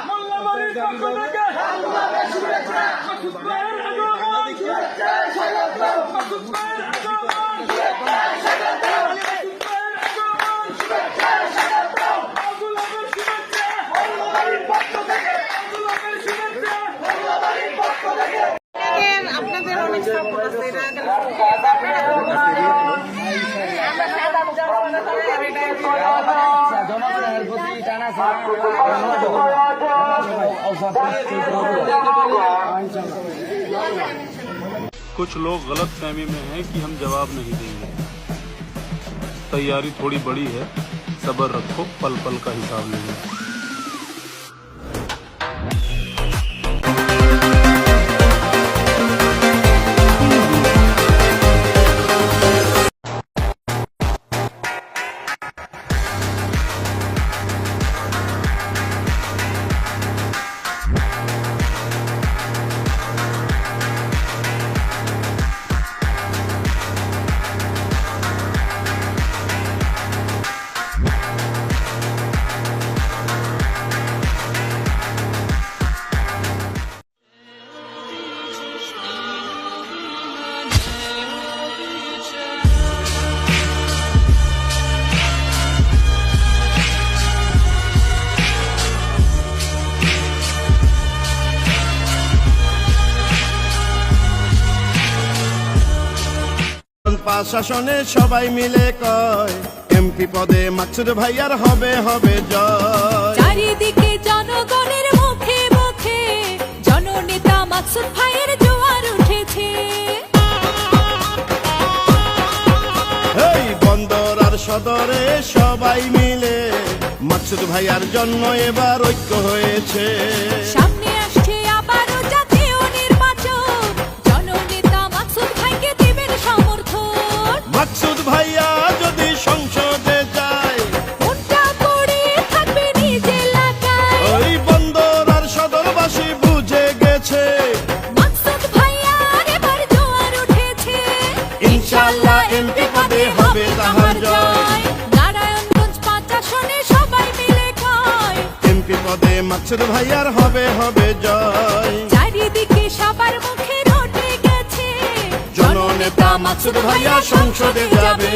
মোল্লাবাড়ির পক্ষ থেকে শুভেচ্ছা। মাসুদ ভাইয়ের আগমন শুভেচ্ছা স্বাগতম। মাসুদ ভাইয়ের আগমন শুভেচ্ছা স্বাগতম। মাসুদ ভাইয়ের আগমন শুভেচ্ছা স্বাগতম। আব্দুল আমির শুভেচ্ছা মোল্লাবাড়ির পক্ষ থেকে। আব্দুল আমির শুভেচ্ছা মোল্লাবাড়ির পক্ষ থেকে। আপনাদের অনেক সাপোর্ট আছে এটা कुछ लोग गलत फहमी में हैं कि हम जवाब नहीं देंगे। तैयारी थोड़ी बड़ी है, सब्र रखो, पल पल का हिसाब लेंगे। প্রশাসনে সবাই মিলে কয় এমপি পদে মাকসুদ ভাইয়ার হবে হবে জয়। চারিদিকে জনগণের মুখে মুখে জননেতা মাকসুদ ভাইয়ের জোয়ার উঠেছে। এই বন্দর আর সদরে সবাই মিলে মাকসুদ ভাইয়ার জন্য এবার ঐক্য হয়েছে। সামনে আসছে আবারও জাতীয় নির্বাচন, জননেতা মাকসুদ ভাইকে দেবেন সমর্থন। মাকসুদ ভাইয়া যদি সংসদে যায় মনটা পড়ে থাকবে নিজ এলাকায়। ওই বন্দর আর সদরবাসী বুঝে গেছে মাকসুদ ভাইয়ার এবার জোয়ার উঠেছে। ইনশাআল্লাহ এমপি পদে হবে তাহার জয়। নারায়ণগঞ্জ ৫ আসনে সবাই মিলে কয় এমপি পদে মাকসুদ ভাইয়ার হবে হবে জয়। চারিদিকে সবার মুখে রটে গেছে জননেতা মাকসুদ ভাইয়া সংসদে যাবে।